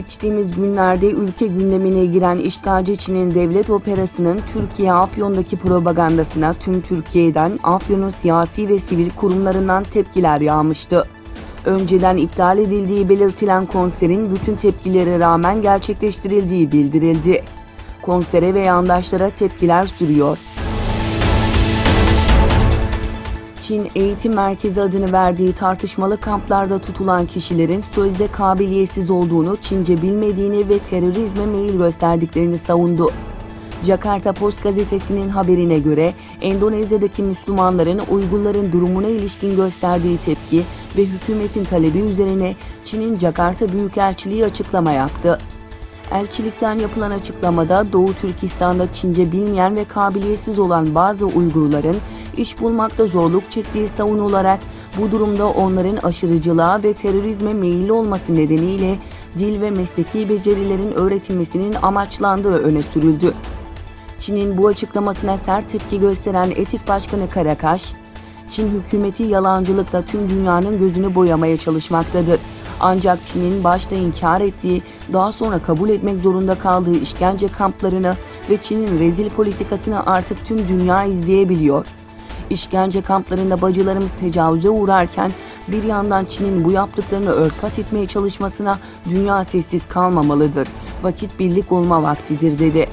Geçtiğimiz günlerde ülke gündemine giren işgalci Çin'in devlet operasının Türkiye Afyon'daki propagandasına tüm Türkiye'den, Afyon'un siyasi ve sivil kurumlarından tepkiler yağmıştı. Önceden iptal edildiği belirtilen konserin bütün tepkilere rağmen gerçekleştirildiği bildirildi. Konsere ve yandaşlara tepkiler sürüyor. Çin Eğitim Merkezi adını verdiği tartışmalı kamplarda tutulan kişilerin sözde kabiliyetsiz olduğunu, Çince bilmediğini ve terörizme meyil gösterdiklerini savundu. Jakarta Post gazetesinin haberine göre Endonezya'daki Müslümanların Uygurların durumuna ilişkin gösterdiği tepki ve hükümetin talebi üzerine Çin'in Jakarta Büyükelçiliği açıklama yaptı. Elçilikten yapılan açıklamada Doğu Türkistan'da Çince bilmeyen ve kabiliyetsiz olan bazı Uygurların iş bulmakta zorluk çektiği savunularak bu durumda onların aşırıcılığa ve terörizme meyilli olması nedeniyle dil ve mesleki becerilerin öğretilmesinin amaçlandığı öne sürüldü. Çin'in bu açıklamasına sert tepki gösteren Etik Başkanı Karakaş, Çin hükümeti yalancılıkla tüm dünyanın gözünü boyamaya çalışmaktadır. Ancak Çin'in başta inkar ettiği, daha sonra kabul etmek zorunda kaldığı işkence kamplarını ve Çin'in rezil politikasını artık tüm dünya izleyebiliyor. İşkence kamplarında bacılarımız tecavüze uğrarken bir yandan Çin'in bu yaptıklarını örtbas etmeye çalışmasına dünya sessiz kalmamalıdır. Vakit birlik olma vaktidir dedi.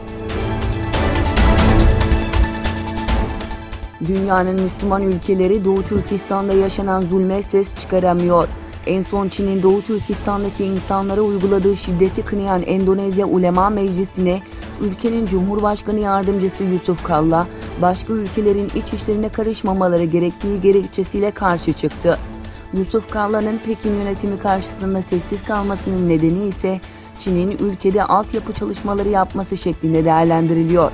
Dünyanın Müslüman ülkeleri Doğu Türkistan'da yaşanan zulme ses çıkaramıyor. En son Çin'in Doğu Türkistan'daki insanlara uyguladığı şiddeti kınayan Endonezya Ulema Meclisi'ne ülkenin Cumhurbaşkanı Yardımcısı Yusuf Kalla, başka ülkelerin iç işlerine karışmamaları gerektiği gerekçesiyle karşı çıktı. Yusuf Kalla'nın Pekin yönetimi karşısında sessiz kalmasının nedeni ise Çin'in ülkede altyapı çalışmaları yapması şeklinde değerlendiriliyor.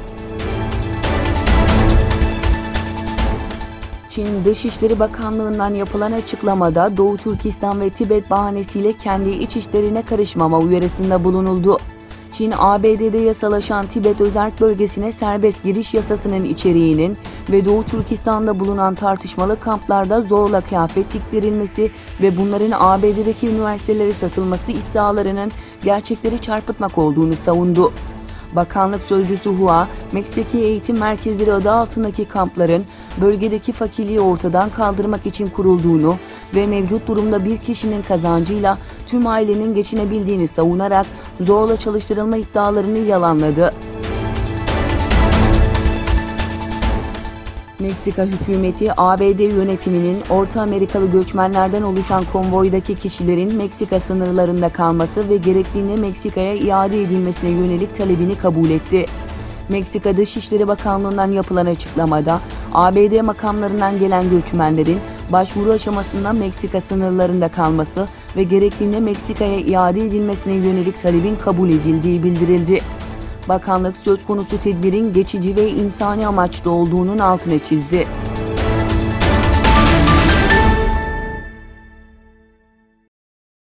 Çin Dışişleri Bakanlığı'ndan yapılan açıklamada Doğu Türkistan ve Tibet bahanesiyle kendi iç işlerine karışmama uyarısında bulunuldu. Çin, ABD'de yasalaşan Tibet özerk bölgesine serbest giriş yasasının içeriğinin ve Doğu Türkistan'da bulunan tartışmalı kamplarda zorla kıyafet diktirilmesi ve bunların ABD'deki üniversitelere satılması iddialarının gerçekleri çarpıtmak olduğunu savundu. Bakanlık sözcüsü Hua, Meksiki eğitim merkezleri adı altındaki kampların bölgedeki fakirliği ortadan kaldırmak için kurulduğunu ve mevcut durumda bir kişinin kazancıyla tüm ailenin geçinebildiğini savunarak zorla çalıştırılma iddialarını yalanladı. Meksika hükümeti, ABD yönetiminin Orta Amerikalı göçmenlerden oluşan konvoydaki kişilerin Meksika sınırlarında kalması ve gerektiğinde Meksika'ya iade edilmesine yönelik talebini kabul etti. Meksika Dışişleri Bakanlığı'ndan yapılan açıklamada, ABD makamlarından gelen göçmenlerin başvuru aşamasında Meksika sınırlarında kalması ve gerektiğinde Meksika'ya iade edilmesine yönelik talebin kabul edildiği bildirildi. Bakanlık söz konusu tedbirin geçici ve insani amaçlı olduğunun altını çizdi.